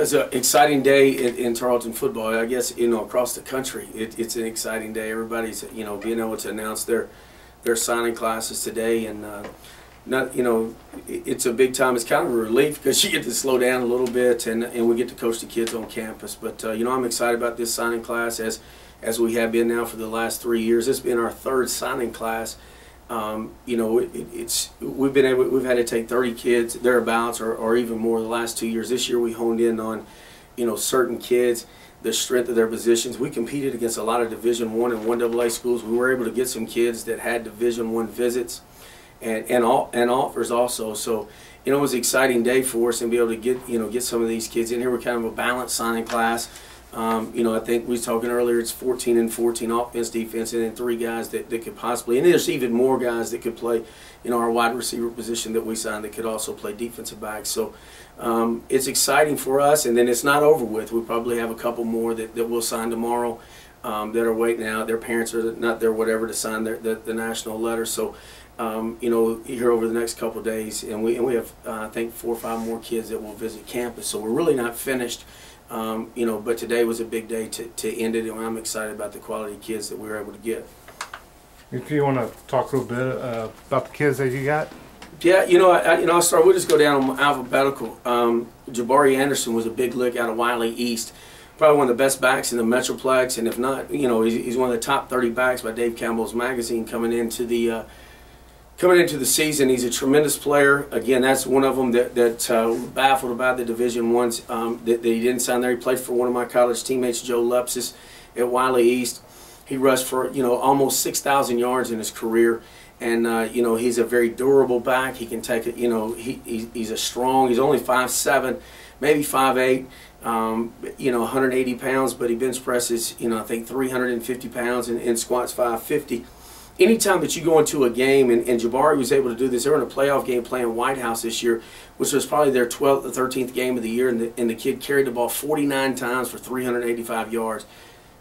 it's an exciting day in Tarleton football. I guess, you know, across the country, it's an exciting day. Everybody's, you know, being able to announce their signing classes today, and not, you know, it's a big time. It's kind of a relief because you get to slow down a little bit, and we get to coach the kids on campus. But you know, I'm excited about this signing class as we have been now for the last 3 years. It's been our third signing class. You know, we've had to take 30 kids thereabouts, or even more the last 2 years. This year we honed in on, you know, certain kids, the strength of their positions. We competed against a lot of Division I and 1AA schools. We were able to get some kids that had Division I visits and offers also. So, you know, it was an exciting day for us and be able to get some of these kids in here. We're kind of a balanced signing class. You know, I think we were talking earlier, it's 14 and 14 offense, defense, and then 3 guys that could possibly, and there's even more guys that could play, you know, our wide receiver position that we signed that could also play defensive back. So it's exciting for us, and then it's not over with. We probably have a couple more that we'll sign tomorrow that are waiting out. Their parents are not there, whatever, to sign the national letter. So, you know, here over the next couple of days, and we have, I think, 4 or 5 more kids that will visit campus. So we're really not finished. You know, but today was a big day to end it, and I'm excited about the quality of kids that we were able to get. If you want to talk a little bit about the kids that you got. Yeah, you know, I'll start. We'll just go down alphabetical. Jabari Henderson was a big lick out of Wiley East, probably one of the best backs in the Metroplex, and if not, you know, he's one of the top 30 backs by Dave Campbell's magazine coming into the season. He's a tremendous player. Again, that's one of them that we're baffled about, the Division I's that he didn't sign there. He played for one of my college teammates, Joe Lepsis, at Wiley East. He rushed for, you know, almost 6,000 yards in his career, and you know, he's a very durable back. He can take it. You know, he's a strong. He's only 5'7", maybe 5'8". You know, 180 pounds, but he bench presses, you know, I think 350 pounds and squats 550. Anytime that you go into a game, and Jabari was able to do this, they were in a playoff game playing White House this year, which was probably their 12th or 13th game of the year, and the kid carried the ball 49 times for 385 yards.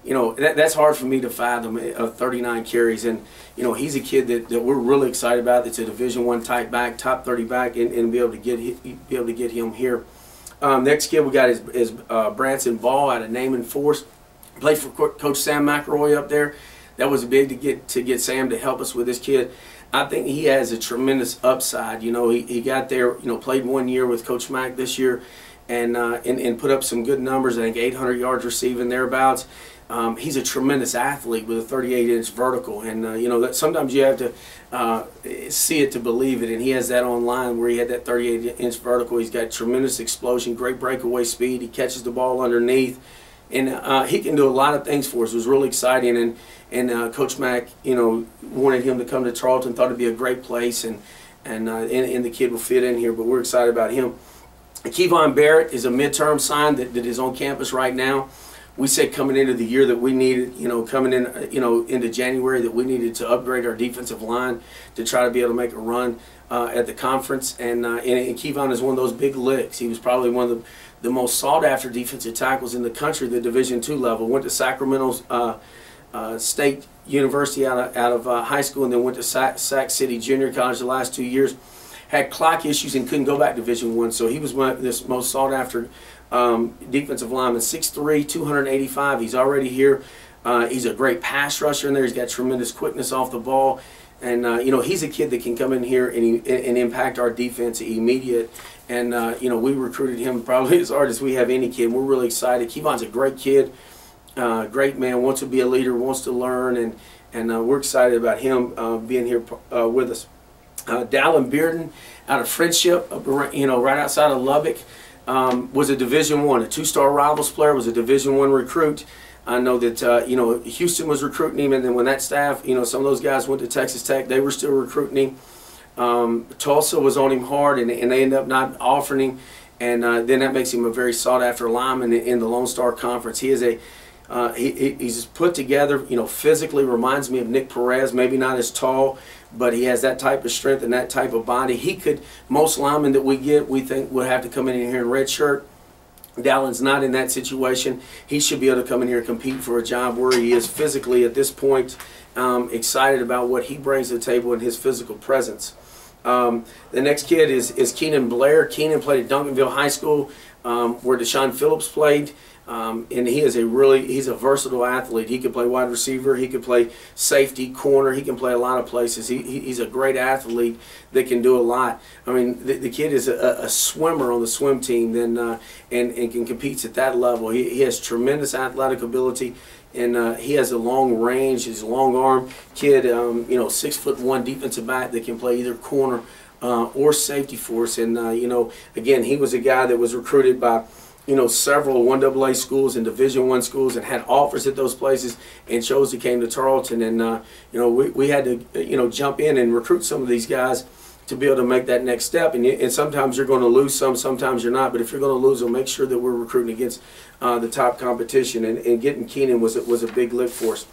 You know, that's hard for me to fathom, 39 carries, and, you know, he's a kid that we're really excited about. It's a Division I type back, top 30 back, and be able to get him here. Next kid we got is Branson Ball out of Naaman Forest. Played for Coach Sam Mcilroy up there. That was big to get Sam to help us with this kid. I think he has a tremendous upside. You know, he got there, you know, played 1 year with Coach Mack this year, and put up some good numbers. I think 800 yards receiving thereabouts. He's a tremendous athlete with a 38-inch vertical, and you know, that sometimes you have to see it to believe it. And he has that online where he had that 38-inch vertical. He's got tremendous explosion, great breakaway speed. He catches the ball underneath. And he can do a lot of things for us. It was really exciting, and Coach Mack, you know, wanted him to come to Tarleton. Thought it'd be a great place, and the kid will fit in here. But we're excited about him. Kevon Barrett is a midterm sign that is on campus right now. We said coming into the year that we needed, you know, coming in, you know, into January, that we needed to upgrade our defensive line to try to be able to make a run at the conference. And Kevon is one of those big licks. He was probably one of the most sought-after defensive tackles in the country, the Division II level. Went to Sacramento State University out of high school, and then went to Sac City Junior College the last 2 years. Had clock issues and couldn't go back to Division I, so he was one of the most sought-after defensive lineman. 6'3", 285. He's already here. He's a great pass rusher in there. He's got tremendous quickness off the ball. And, you know, he's a kid that can come in here and impact our defense immediate. And, you know, we recruited him probably as hard as we have any kid. We're really excited. Kevon's a great kid, great man, wants to be a leader, wants to learn, and we're excited about him being here with us. Dallin Bearden out of Friendship, you know, right outside of Lubbock, was a Division I, a 2-star Rivals player, was a Division I recruit. I know that, you know, Houston was recruiting him, and then when that staff, you know, some of those guys went to Texas Tech, they were still recruiting him. Tulsa was on him hard, and they ended up not offering him, and then that makes him a very sought-after lineman in the Lone Star Conference. He is he's put together, you know, physically reminds me of Nick Perez, maybe not as tall, but he has that type of strength and that type of body. He could, most linemen that we get, we think will have to come in here in red shirt. Dallin's not in that situation. He should be able to come in here and compete for a job where he is physically at this point. Excited about what he brings to the table and his physical presence. The next kid is Keenan Blair. Keenan played at Duncanville High School. where Deshaun Phillips played. And he's a versatile athlete. He can play wide receiver, he can play safety, corner, he can play a lot of places. He's a great athlete that can do a lot. I mean, the kid is a swimmer on the swim team, and can compete at that level. He has tremendous athletic ability, and he has a long range. He's a long arm kid, 6'1" defensive back that can play either corner or safety for us. And again, he was a guy that was recruited by several 1AA schools and Division I schools and had offers at those places and chose to came to Tarleton. And, we had to, jump in and recruit some of these guys to be able to make that next step. And sometimes you're going to lose some, sometimes you're not. But if you're going to lose them, make sure that we're recruiting against the top competition. And getting Keenan was a big lift for us.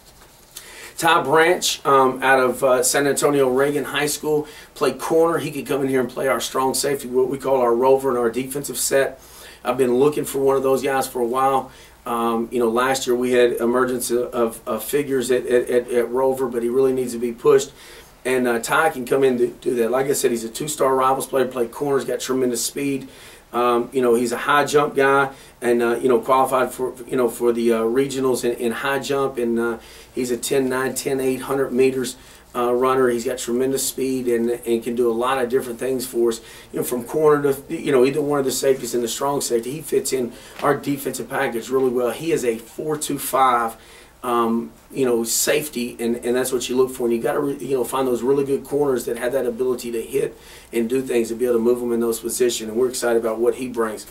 Ty Branch out of San Antonio Reagan High School played corner. He could come in here and play our strong safety, what we call our rover in our defensive set. I've been looking for one of those guys for a while. Last year we had emergence of figures at Rover, but he really needs to be pushed. And Ty can come in to do that. Like I said, he's a two-star Rivals player, played corners, got tremendous speed. He's a high jump guy, and qualified for the regionals in high jump. And he's a 10.9, 10.8, 100 meters. Runner. He's got tremendous speed and can do a lot of different things for us. From corner to either one of the safeties and the strong safety, he fits in our defensive package really well. He is a 4-2-5, safety, and that's what you look for. And you got to find those really good corners that have that ability to hit and do things and be able to move them in those positions. And we're excited about what he brings.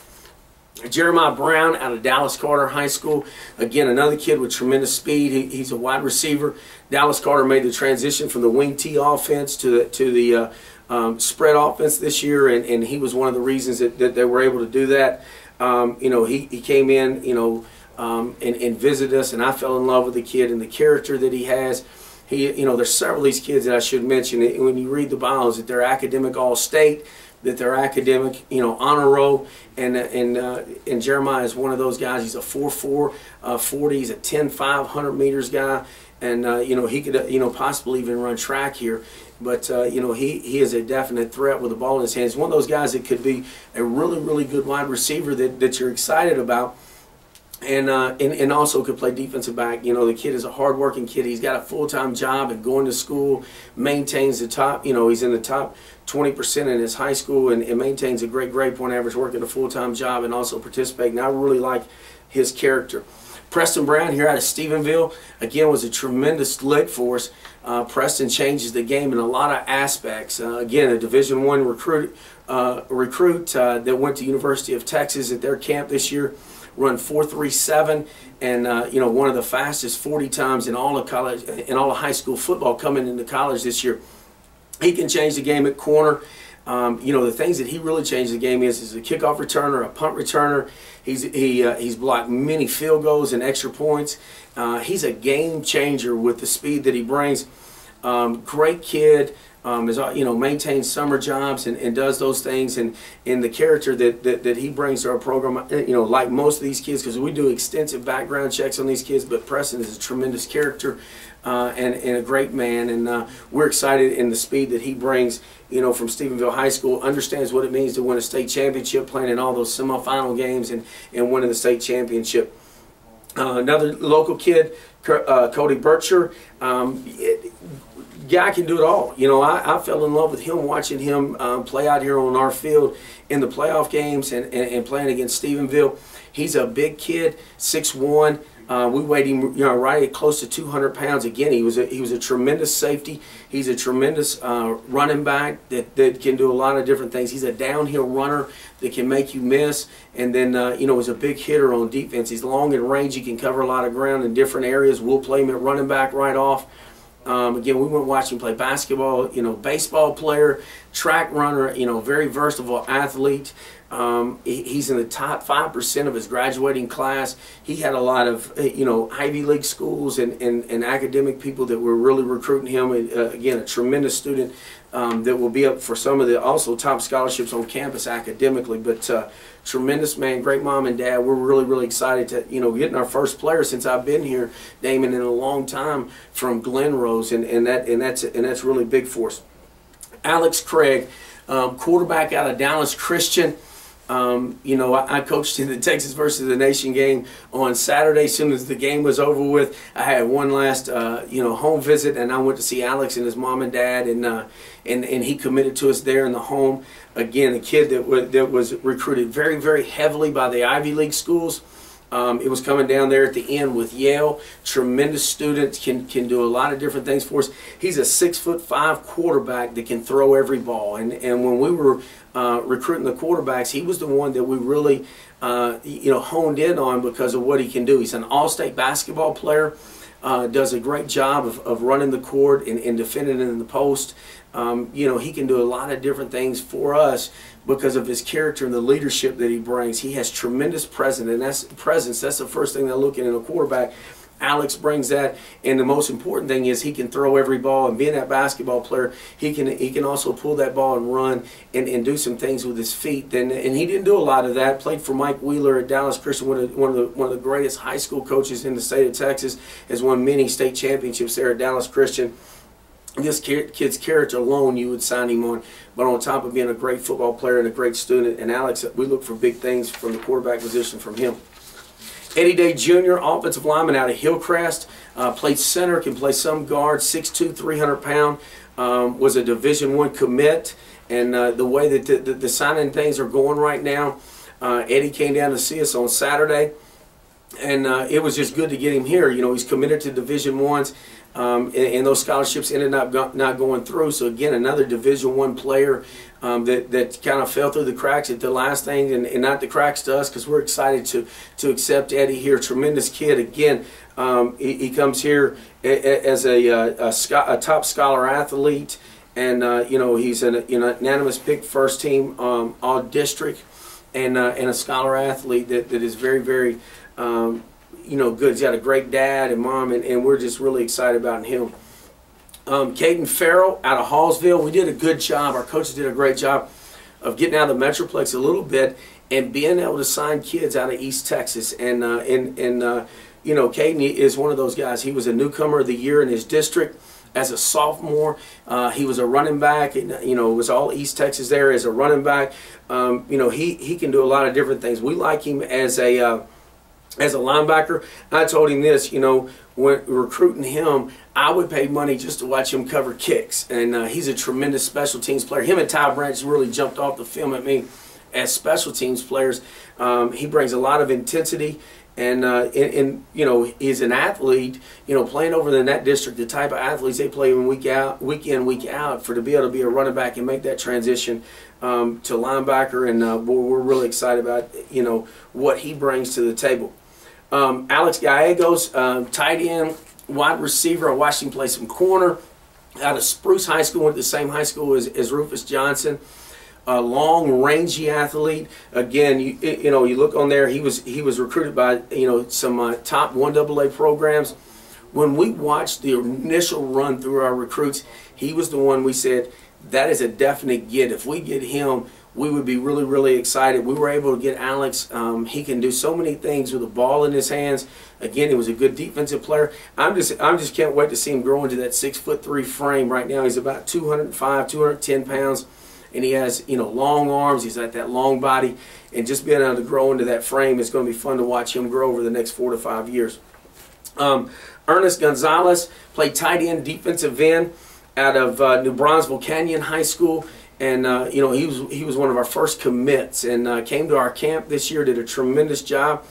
Jeremiah Brown out of Dallas Carter High School. Again, another kid with tremendous speed. He's a wide receiver. Dallas Carter made the transition from the wing T offense to the spread offense this year, and he was one of the reasons that they were able to do that. He came in, and visited us, and I fell in love with the kid and the character that he has. There's several of these kids that I should mention. When you read the bios, that they're academic all-state, that they're academic, honor roll, and Jeremiah is one of those guys. He's a 4.4, 40. He's a 10.5, 100 meters guy, and he could possibly even run track here. But he is a definite threat with the ball in his hands. One of those guys that could be a really, really good wide receiver that you're excited about. And also could play defensive back. The kid is a hard-working kid. He's got a full-time job and going to school, maintains the top, he's in the top 20% in his high school and maintains a great grade point average, working a full-time job and also participating. I really like his character. Preston Brown here out of Stephenville, again, was a tremendous lick for us. Preston changes the game in a lot of aspects. Again, a Division I recruit that went to University of Texas at their camp this year. Run 4.37, and one of the fastest 40 times in all of college, in all of high school football coming into college this year. He can change the game at corner. The things that he really changed the game is a kickoff returner, a punt returner. He's blocked many field goals and extra points. He's a game changer with the speed that he brings. Great kid. Maintains summer jobs and does those things, and the character that he brings to our program, like most of these kids, because we do extensive background checks on these kids, but Preston is a tremendous character and a great man, and we're excited in the speed that he brings, from Stephenville High School, understands what it means to win a state championship, playing in all those semifinal games and winning the state championship. Another local kid, Cody Bircher, guy can do it all. I fell in love with him watching him play out here on our field in the playoff games and playing against Stephenville. He's a big kid, 6'1". We weighed him, right at close to 200 pounds. Again, he was a tremendous safety. He's a tremendous running back that can do a lot of different things. He's a downhill runner that can make you miss, and then is a big hitter on defense. He's long in range. He can cover a lot of ground in different areas. We'll play him at running back right off. Again, we went watching him play basketball, baseball player, track runner, very versatile athlete. He's in the top 5% of his graduating class. He had a lot of, Ivy League schools and academic people that were really recruiting him. Again, a tremendous student that will be up for some of the also top scholarships on campus academically. But tremendous man, great mom and dad. We're really, really excited to, getting our first player since I've been here, Damon, in a long time from Glennon Roberts, and that's really big for us. Alex Craig, quarterback out of Dallas Christian. You know, I coached in the Texas versus the Nation game on Saturday. As soon as the game was over with, I had one last, you know, home visit, and I went to see Alex and his mom and dad, and he committed to us there in the home. Again, a kid that was recruited very, very heavily by the Ivy League schools. It was coming down there at the end with Yale. Tremendous student, can do a lot of different things for us. He's a 6'5" quarterback that can throw every ball. And when we were recruiting the quarterbacks, he was the one that we really you know, honed in on because of what he can do. He's an all-state basketball player. Does a great job of running the court and defending in the post. You know, he can do a lot of different things for us because of his character and the leadership that he brings. He has tremendous presence, and that's the first thing they're looking in a quarterback. Alex brings that, and the most important thing is he can throw every ball, and being that basketball player, he can also pull that ball and run and do some things with his feet. And he didn't do a lot of that. Played for Mike Wheeler at Dallas Christian, one of the greatest high school coaches in the state of Texas. Has won many state championships there at Dallas Christian. This kid's character alone, you would sign him on. But on top of being a great football player and a great student, and Alex, we look for big things from the quarterback position from him. Eddie Day Jr., offensive lineman out of Hillcrest, played center, can play some guard, 6'2", 300 pound, was a Division I commit. And the way that the signing things are going right now, Eddie came down to see us on Saturday, and it was just good to get him here. You know, he's committed to Division I's. And those scholarships ended up not going through. So again, another Division I player that kind of fell through the cracks at the last thing, and not the cracks to us, because we're excited to accept Eddie here. Tremendous kid. Again, he comes here as a top scholar athlete, and you know, he's an unanimous pick, first team all district, and a scholar athlete that is very, very you know, good. He's got a great dad and mom, and we're just really excited about him. Caden Farrell out of Hallsville. We did a good job. Our coaches did a great job of getting out of the Metroplex a little bit and being able to sign kids out of East Texas. And you know, Caden is one of those guys. He was a newcomer of the year in his district as a sophomore. He was a running back, and you know, it was all East Texas there as a running back. You know, he can do a lot of different things. We like him as a linebacker. I told him this, you know, when recruiting him, I would pay money just to watch him cover kicks. And he's a tremendous special teams player. Him and Ty Branch really jumped off the film at me as special teams players. He brings a lot of intensity, and you know, he's an athlete. You know, playing over in that district, the type of athletes they play week in, week out, to be able to be a running back and make that transition to linebacker. And we're really excited about, you know, what he brings to the table. Alex Gallegos, tight end, wide receiver. I watched him play some corner out of Spruce High School, went to the same high school as Rufus Johnson. A long, rangy athlete. Again, you know, you look on there, he was recruited by, you know, some top 1AA programs. When we watched the initial run through our recruits, he was the one we said, that is a definite get. If we get him, we would be really, really excited. We were able to get Alex. He can do so many things with a ball in his hands. Again, he was a good defensive player. I'm just can't wait to see him grow into that 6'3" frame. Right now, he's about 205, 210 pounds, and he has, you know, long arms. He's got that long body, and just being able to grow into that frame is going to be fun to watch him grow over the next 4 to 5 years. Ernest Gonzalez played tight end, defensive end out of New Braunfels Canyon High School. And you know, he was one of our first commits, and came to our camp this year, did a tremendous job.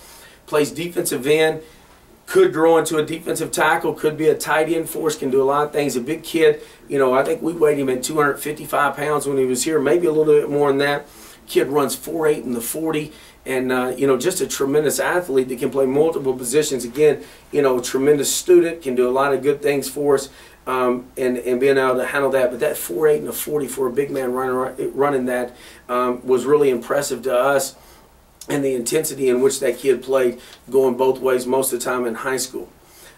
Plays defensive end, could grow into a defensive tackle, could be a tight end for us, can do a lot of things. A big kid, you know, I think we weighed him at 255 pounds when he was here, maybe a little bit more than that. Kid runs 4.8 in the 40, and you know, just a tremendous athlete that can play multiple positions. Again, you know, tremendous student, can do a lot of good things for us. And being able to handle that. But that 4.8 and a 40 for a big man running that was really impressive to us, and the intensity in which that kid played, going both ways most of the time in high school.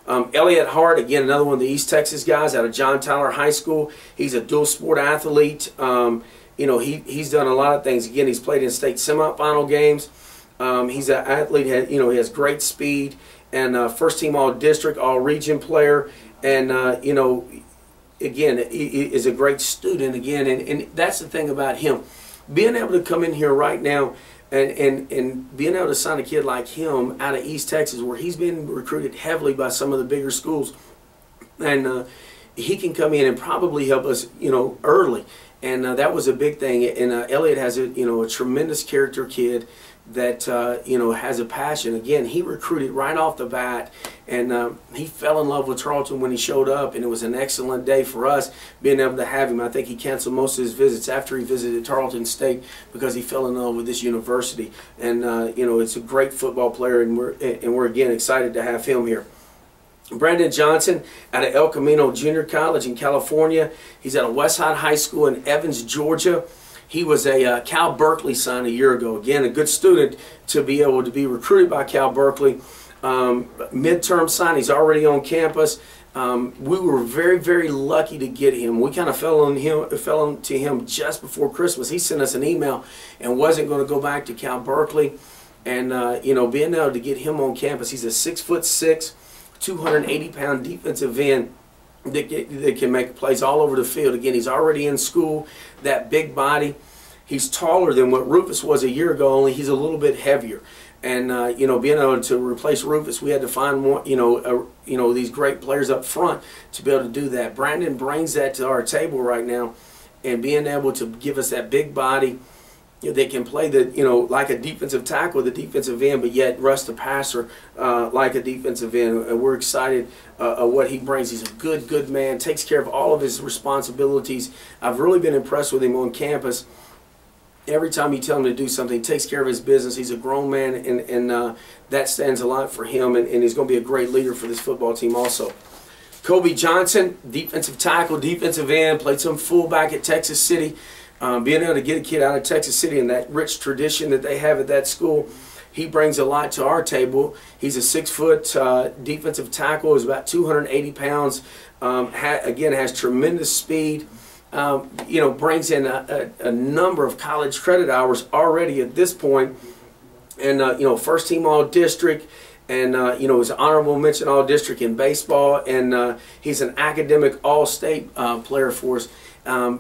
Elliott Hart, again, another one of the East Texas guys out of John Tyler High School. He's a dual sport athlete. You know, he's done a lot of things. Again, he's played in state semifinal games. He's an athlete. You know, he has great speed, and first team all district, all region player. And, you know, again, he is a great student, again, and that's the thing about him. being able to come in here right now and being able to sign a kid like him out of East Texas, where he's been recruited heavily by some of the bigger schools, and he can come in and probably help us, early. And that was a big thing. And Elliott has a tremendous character kid that has a passion. Again, he recruited right off the bat, and he fell in love with Tarleton when he showed up, and it was an excellent day for us being able to have him. I think he canceled most of his visits after he visited Tarleton State because he fell in love with this university. And it's a great football player, and we're again excited to have him here. Brandon Johnson out of El Camino Junior College in California. He's at a Westside High School in Evans, Georgia. He was a Cal Berkeley sign a year ago. Again, a good student to be able to be recruited by Cal Berkeley. Midterm sign. He's already on campus. We were very, very lucky to get him. We kind of fell onto him just before Christmas. He sent us an email and wasn't going to go back to Cal Berkeley. And being able to get him on campus, he's a 6'6", 280-pound defensive end that can make plays all over the field. Again, he's already in school, that big body. He's taller than what Rufus was a year ago, only he's a little bit heavier. And, being able to replace Rufus, we had to find more, these great players up front to be able to do that. Brandon brings that to our table right now, and being able to give us that big body. They can play like a defensive tackle, the defensive end, but yet rush the passer like a defensive end. And we're excited what he brings. He's a good man, takes care of all of his responsibilities. I've really been impressed with him on campus. Every time you tell him to do something, he takes care of his business. He's a grown man, and that stands a lot for him, and he's going to be a great leader for this football team also. Kobe Johnson, defensive tackle, defensive end, played some fullback at Texas City. Being able to get a kid out of Texas City and that rich tradition that they have at that school, he brings a lot to our table. He's a 6-foot defensive tackle. He's about 280 pounds. Again, has tremendous speed. Brings in a number of college credit hours already at this point. And, first team all-district. And, he's an honorable mention all-district in baseball. And he's an academic all-state player for us.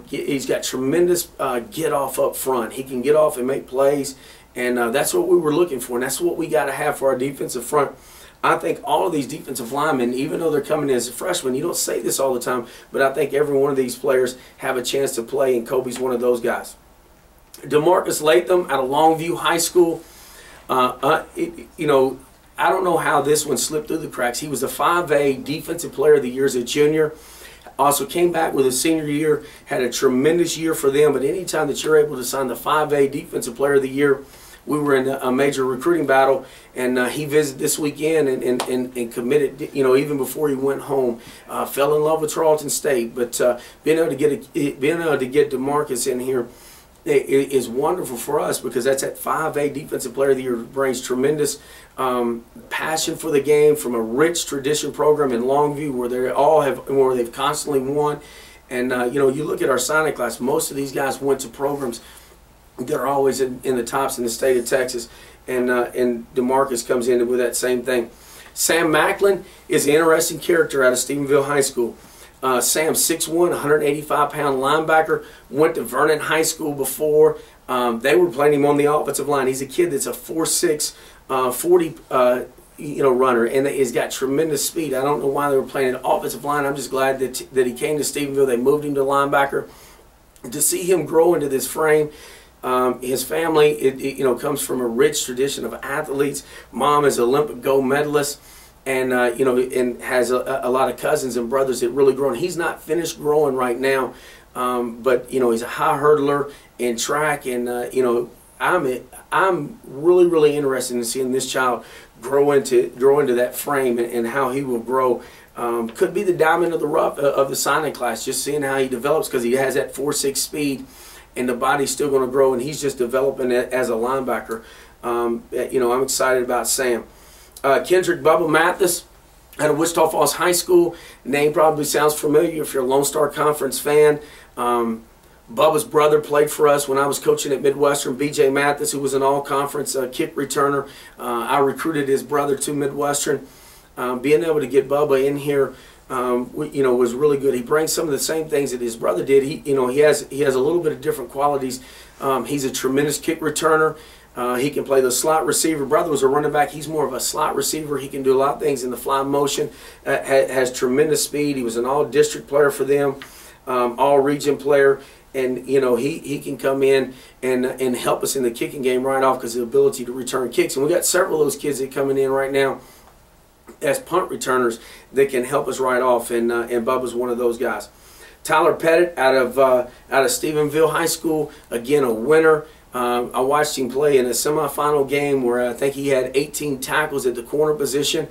He's got tremendous get-off up front. He can get off and make plays, and that's what we were looking for, and that's what we got to have for our defensive front. I think all of these defensive linemen, even though they're coming in as a freshman, you don't say this all the time, but I think every one of these players have a chance to play, and Kobe's one of those guys. Demarcus Latham out of Longview High School. I don't know how this one slipped through the cracks. He was a 5A Defensive Player of the Year as a junior. Also came back with his senior year, had a tremendous year for them. But anytime that you're able to sign the 5A Defensive Player of the Year, we were in a major recruiting battle, and he visited this weekend and committed, even before he went home. Fell in love with Tarleton State, but being able to get Demarcus in here is wonderful for us, because that's that 5A Defensive Player of the Year. Brings tremendous passion for the game from a rich tradition program in Longview, where they've constantly won. And you look at our signing class, most of these guys went to programs that are always in the tops in the state of Texas, and Demarcus comes in with that same thing. Sam Macklin is an interesting character out of Stephenville High School. Sam, 6'1", 185-pound linebacker, went to Vernon High School before. They were playing him on the offensive line. He's a kid that's a 4'6", 40 runner, and he's got tremendous speed. I don't know why they were playing an offensive line. I'm just glad that he came to Stephenville. They moved him to linebacker. To see him grow into this frame, his family comes from a rich tradition of athletes. Mom is an Olympic gold medalist. And and has a lot of cousins and brothers that really grown. He's not finished growing right now, but he's a high hurdler in track, and I'm really interested in seeing this child grow into that frame and how he will grow. Could be the diamond of the rough of the signing class. Just seeing how he develops, because he has that 4'6" speed, and the body's still going to grow, and he's just developing it as a linebacker. I'm excited about Sam. Kendrick Bubba Mathis out of Wichita Falls High School. Name probably sounds familiar if you're a Lone Star Conference fan. Bubba's brother played for us when I was coaching at Midwestern, B.J. Mathis, who was an all-conference kick returner. I recruited his brother to Midwestern. Being able to get Bubba in here was really good. He brings some of the same things that his brother did. He has a little bit of different qualities. He's a tremendous kick returner. He can play the slot receiver. Brother was a running back. He's more of a slot receiver. He can do a lot of things in the fly motion. Has tremendous speed. He was an all-district player for them, all-region player. And he can come in and help us in the kicking game right off because of the ability to return kicks. And we got several of those kids that are coming in right now as punt returners that can help us right off. And Bubba's one of those guys. Tyler Pettit out of Stephenville High School, again a winner. I watched him play in a semifinal game where I think he had 18 tackles at the corner position.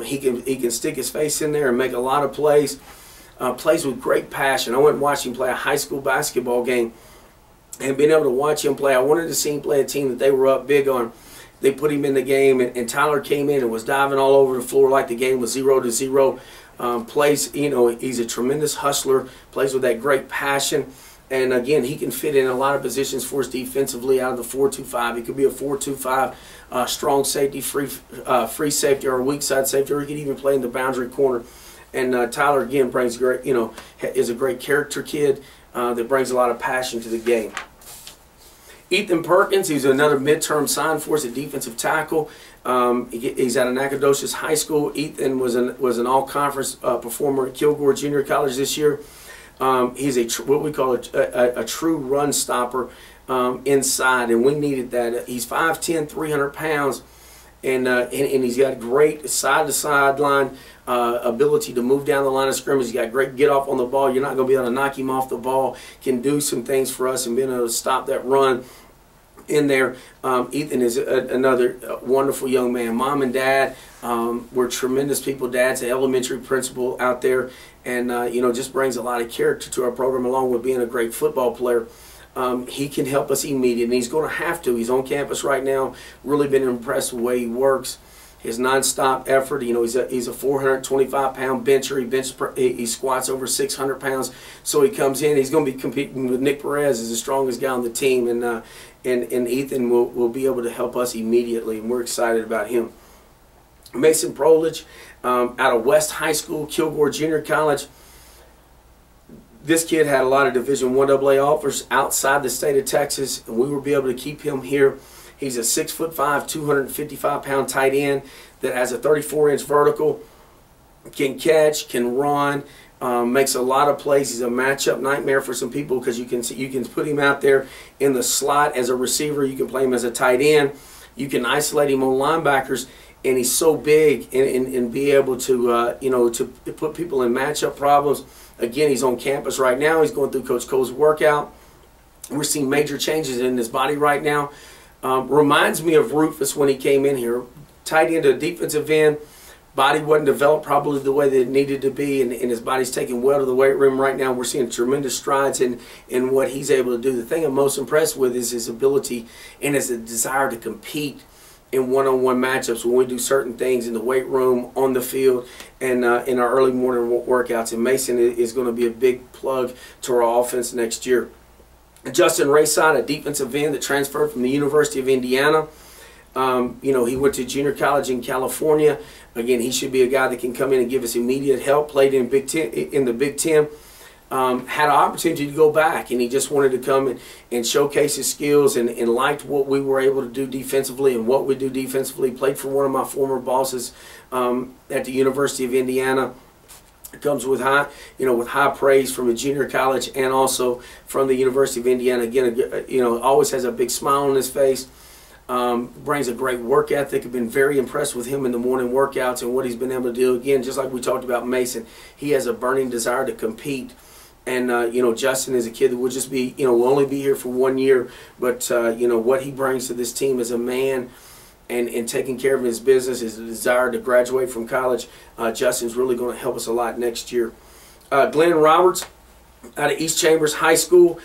He can stick his face in there and make a lot of plays. Plays with great passion. I went and watched him play a high school basketball game, and being able to watch him play, I wanted to see him play a team that they were up big on. They put him in the game, and Tyler came in and was diving all over the floor like the game was 0-0. Plays, he's a tremendous hustler. Plays with that great passion. And again, he can fit in a lot of positions for us defensively out of the 4-2-5. He could be a 4-2-5, strong safety, free safety, or a weak side safety, or he could even play in the boundary corner. And Tyler again brings great, is a great character kid that brings a lot of passion to the game. Ethan Perkins, he's another midterm sign for us, a defensive tackle. He's at Nacogdoches High School. Ethan was an all-conference performer at Kilgore Junior College this year. He's what we call a true run stopper inside, and we needed that. He's 5'10", 300 pounds, and he's got great side-to-side line ability to move down the line of scrimmage. He's got great get off on the ball. You're not going to be able to knock him off the ball. Can do some things for us and being able to stop that run in there. Ethan is another wonderful young man. Mom and Dad were tremendous people. Dad's an elementary principal out there, and just brings a lot of character to our program along with being a great football player. He can help us immediately, and he's going to have to. He's on campus right now. Really been impressed with the way he works. His nonstop effort. He's a 425-pound bencher. He squats over 600 pounds. So he comes in. He's going to be competing with Nick Perez as the strongest guy on the team, and Ethan will be able to help us immediately, and we're excited about him. Mason Prolich out of West High School, Kilgore Junior College. This kid had a lot of Division I AA offers outside the state of Texas, and we will be able to keep him here. He's a 6'5", 255-pound tight end that has a 34-inch vertical, can catch, can run, makes a lot of plays. He's a matchup nightmare for some people because you can put him out there in the slot as a receiver. You can play him as a tight end. You can isolate him on linebackers, and he's so big and be able to to put people in matchup problems. Again, he's on campus right now. He's going through Coach Cole's workout. We're seeing major changes in his body right now. Reminds me of Rufus when he came in here. Tight end to defensive end. Body wasn't developed probably the way that it needed to be, and his body's taking well to the weight room right now. We're seeing tremendous strides in what he's able to do. The thing I'm most impressed with is his ability and his desire to compete in one-on-one matchups when we do certain things in the weight room, on the field, and in our early morning workouts. And Mason is going to be a big plug to our offense next year. Justin Rayside, a defensive end that transferred from the University of Indiana. He went to junior college in California. Again, he should be a guy that can come in and give us immediate help. Played in the Big Ten. Had an opportunity to go back, and he just wanted to come and showcase his skills and liked what we were able to do defensively and what we do defensively. Played for one of my former bosses at the University of Indiana. It comes with high praise from a junior college and also from the University of Indiana. Again, always has a big smile on his face. Brings a great work ethic. I've been very impressed with him in the morning workouts and what he's been able to do. Again, just like we talked about Mason, he has a burning desire to compete. And Justin is a kid that will just be, will only be here for 1 year, but what he brings to this team as a man. And taking care of his business, his desire to graduate from college, Justin's really going to help us a lot next year. Glennon Roberts out of East Chambers High School.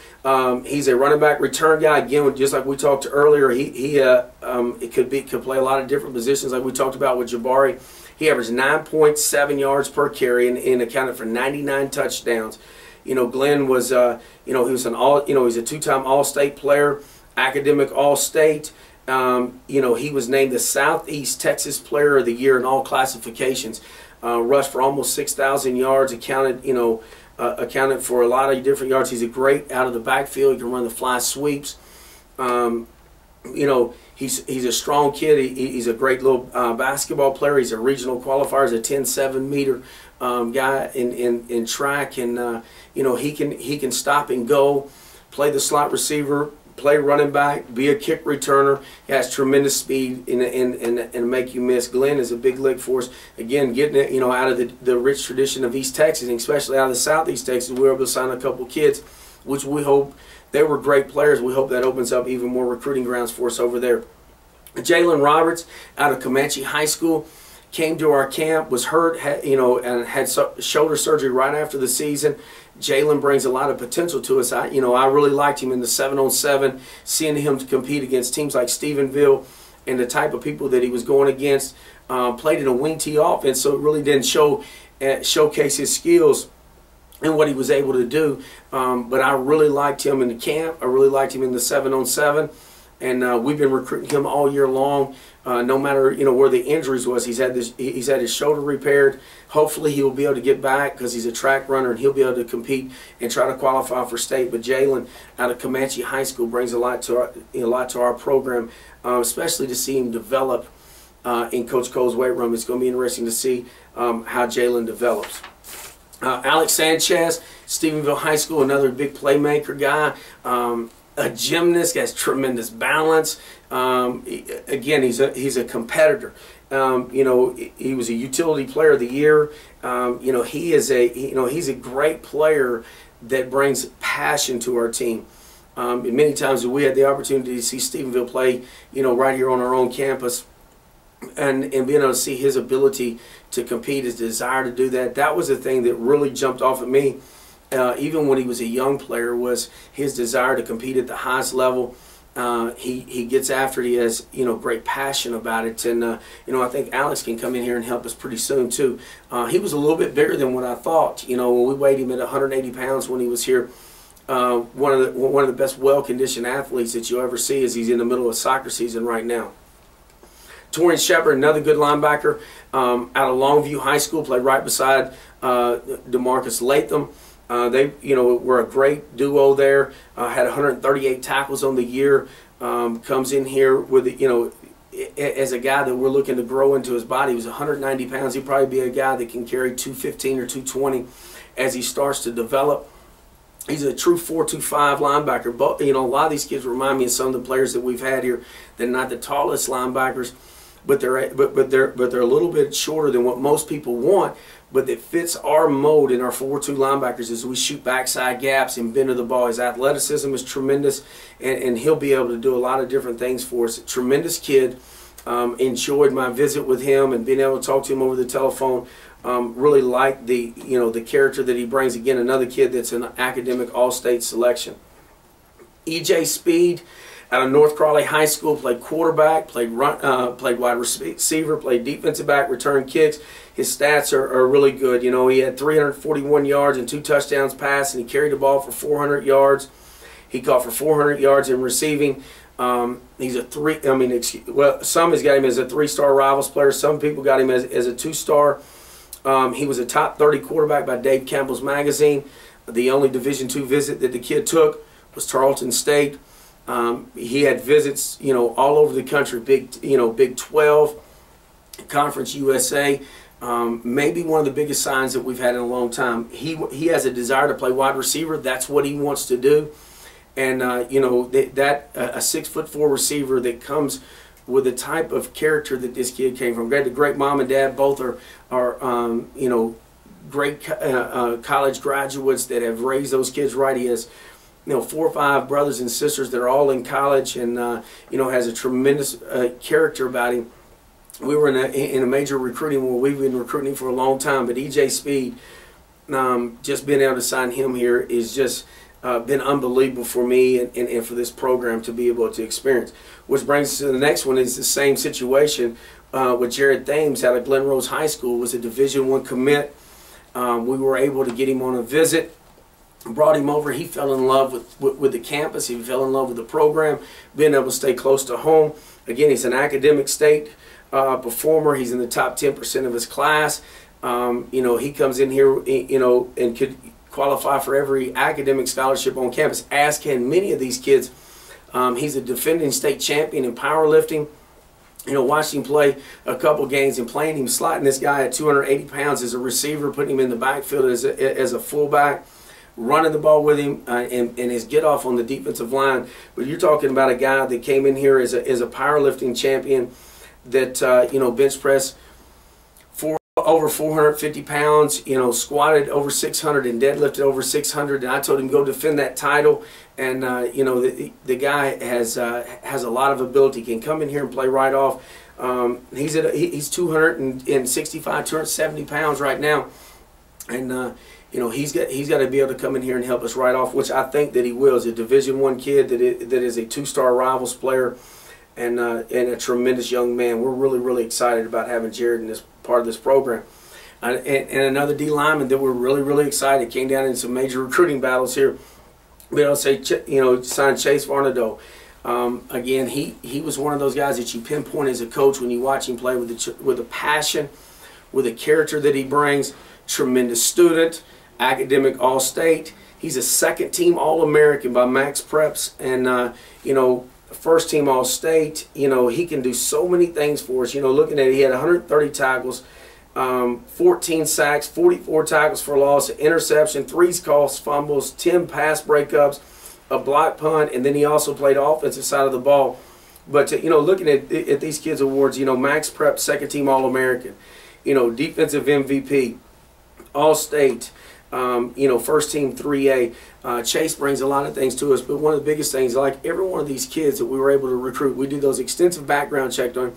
He's a running back return guy. Again, just like we talked earlier, he could play a lot of different positions like we talked about with Jabari. He averaged 9.7 yards per carry and accounted for 99 touchdowns. Glenn was he was he's a two-time All-State player, academic All-State. He was named the Southeast Texas Player of the Year in all classifications. rushed for almost 6,000 yards, accounted for a lot of different yards. He's a great out of the backfield. He can run the fly sweeps. He's a strong kid. He's a great little basketball player. He's a regional qualifier. He's a 10.7 meter guy in track, and he can stop and go, play the slot receiver, play running back, be a kick returner. He has tremendous speed and make you miss. Glenn is a big lick for us. Again, getting it out of the rich tradition of East Texas, and especially out of the Southeast Texas. We were able to sign a couple kids, which we hope they were great players. We hope that opens up even more recruiting grounds for us over there. Magellan Roberts out of Comanche High School came to our camp, was hurt, and had shoulder surgery right after the season. Jalen brings a lot of potential to us. I really liked him in the 7-on-7, seeing him compete against teams like Stephenville and the type of people that he was going against. Played in a wing tee offense, so it really didn't showcase his skills and what he was able to do. But I really liked him in the camp. I really liked him in the 7-on-7. And we've been recruiting him all year long. No matter where the injuries was, he's had his shoulder repaired. Hopefully he'll be able to get back because he's a track runner and he'll be able to compete and try to qualify for state. But Jalen out of Comanche High School brings a lot to our program, especially to see him develop in Coach Cole's weight room. It's going to be interesting to see how Jalen develops. Alex Sanchez, Stephenville High School, another big playmaker guy. A gymnast, has tremendous balance. Again, he's a competitor. He was a utility player of the year. He's a great player that brings passion to our team. And many times we had the opportunity to see Stephenville play, right here on our own campus, and being able to see his ability to compete, his desire to do that. That was the thing that really jumped off at me. Even when he was a young player, was his desire to compete at the highest level. He gets after it. He has great passion about it, and I think Alex can come in here and help us pretty soon too. He was a little bit bigger than what I thought. When we weighed him at 180 pounds when he was here. One of the best well-conditioned athletes that you'll ever see, as he's in the middle of soccer season right now. Torian Shepard, another good linebacker out of Longview High School, played right beside Demarcus Latham. They were a great duo there. Had 138 tackles on the year. Comes in here with as a guy that we're looking to grow into his body. He was 190 pounds. He'd probably be a guy that can carry 215 or 220 as he starts to develop. He's a true 4.25 linebacker. But a lot of these kids remind me of some of the players that we've had here. They're not the tallest linebackers, but they're a little bit shorter than what most people want. But it fits our mode in our 4-2 linebackers as we shoot backside gaps and bend to the ball. His athleticism is tremendous, and he'll be able to do a lot of different things for us. A tremendous kid. Enjoyed my visit with him and being able to talk to him over the telephone. Really liked the character that he brings. Again, another kid that's an academic all-state selection. EJ Speed out of North Crawley High School, played quarterback, played wide receiver, played defensive back, returned kicks. His stats are really good. He had 341 yards and 2 touchdowns passed, and he carried the ball for 400 yards. He caught for 400 yards in receiving. He's a some has got him as a 3-star Rivals player. Some people got him as a 2-star. He was a top 30 quarterback by Dave Campbell's magazine. The only Division II visit that the kid took was Tarleton State. He had visits, all over the country. Big 12, Conference USA. Maybe one of the biggest signs that we've had in a long time. He has a desire to play wide receiver. That's what he wants to do. And a 6'4" receiver that comes with the type of character that this kid came from. Great mom and dad. Both are great college graduates that have raised those kids right. He has 4 or 5 brothers and sisters that are all in college, and has a tremendous character about him. We were in a major recruiting where we've been recruiting for a long time, but EJ Speed, just being able to sign him here is just been unbelievable for me and for this program to be able to experience. Which brings us to the next one. Is the same situation with Jared Thames out of Glen Rose High School. Was a Division I commit. We were able to get him on a visit. Brought him over. He fell in love with the campus. He fell in love with the program, being able to stay close to home. Again, he's an academic state performer. He's in the top 10% of his class. You know, he comes in here, you know, and could qualify for every academic scholarship on campus, as can many of these kids. He's a defending state champion in powerlifting. You know, watching him play a couple games and playing him, slotting this guy at 280 pounds as a receiver, putting him in the backfield as a fullback, running the ball with him, and his get off on the defensive line. But you're talking about a guy that came in here as a powerlifting champion that, you know, bench press over 450 pounds, you know, squatted over 600 and deadlifted over 600. And I told him, go defend that title. And, you know, the guy has a lot of ability, can come in here and play right off. He's 265, 270 pounds right now. And, you know, he's got to be able to come in here and help us right off, which I think that he will. He's a Division I kid that is a two-star Rivals player and a tremendous young man. We're really, really excited about having Jared in this part of this program. And another D lineman that we're really, really excited, came down in some major recruiting battles here. We don't say, you know, signed Chase Varnado. Again, he was one of those guys that you pinpoint as a coach when you watch him play with a passion, with a character that he brings. Tremendous student, academic All-State. He's a second-team All-American by Max Preps, and you know, first-team All-State. You know, he can do so many things for us. You know, looking at it, he had 130 tackles, 14 sacks, 44 tackles for loss, an interception, 3 calls, fumbles, 10 pass breakups, a block punt, and then he also played offensive side of the ball. But you know, looking at these kids' awards, you know, Max Prep, second-team All-American, you know, defensive MVP, All-State, you know, first-team 3A. Chase brings a lot of things to us, but one of the biggest things, like every one of these kids that we were able to recruit, we do those extensive background checks on him.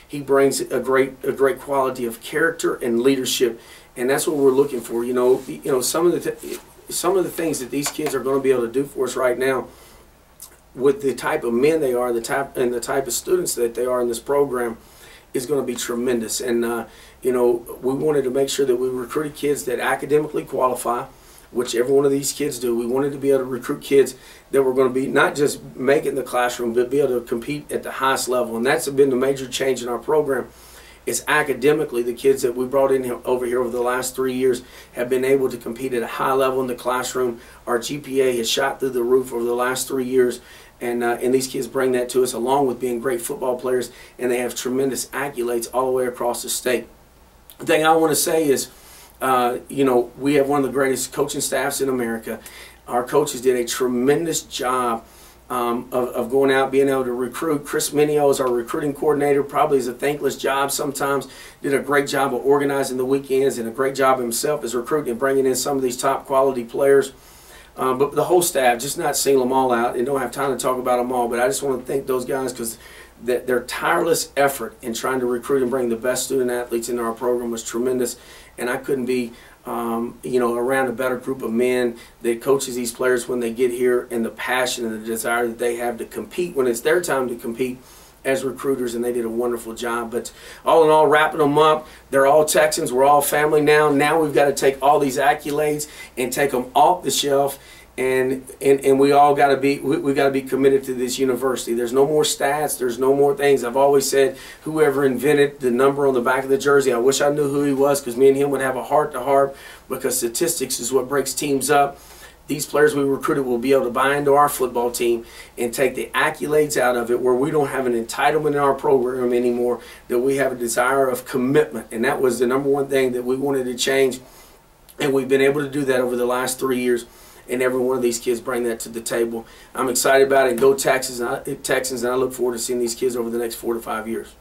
He brings a great quality of character and leadership, and that's what we're looking for. You know, some of the things that these kids are going to be able to do for us right now, with the type of men they are, the type of students that they are in this program, is going to be tremendous. And you know, we wanted to make sure that we recruited kids that academically qualify, which every one of these kids do. We wanted to be able to recruit kids that were going to be not just making the classroom, but be able to compete at the highest level. And that's been the major change in our program. Is academically, the kids that we brought in over here over the last 3 years have been able to compete at a high level in the classroom. Our GPA has shot through the roof over the last 3 years. And these kids bring that to us, along with being great football players, and they have tremendous accolades all the way across the state. The thing I want to say is, you know, we have one of the greatest coaching staffs in America. Our coaches did a tremendous job of going out, being able to recruit. Chris Minio is our recruiting coordinator, probably is a thankless job sometimes. Did a great job of organizing the weekends, and a great job himself as recruiting and bringing in some of these top quality players. But the whole staff, just not single them all out, and don't have time to talk about them all, but I just want to thank those guys, because their tireless effort in trying to recruit and bring the best student athletes into our program was tremendous. And I couldn't be you know, around a better group of men that coaches these players when they get here, and the passion and the desire that they have to compete when it's their time to compete as recruiters, and they did a wonderful job. But all in all, wrapping them up, they're all Texans. We're all family now. Now we've got to take all these accolades and take them off the shelf, and we all got to be we got to be committed to this university. There's no more stats. There's no more things. I've always said, whoever invented the number on the back of the jersey, I wish I knew who he was, because me and him would have a heart-to-heart, because statistics is what breaks teams up. These players we recruited will be able to buy into our football team and take the accolades out of it, where we don't have an entitlement in our program anymore, that we have a desire of commitment. And that was the number one thing that we wanted to change, and we've been able to do that over the last 3 years, and every one of these kids bring that to the table. I'm excited about it. Go Texans, and I look forward to seeing these kids over the next 4 to 5 years.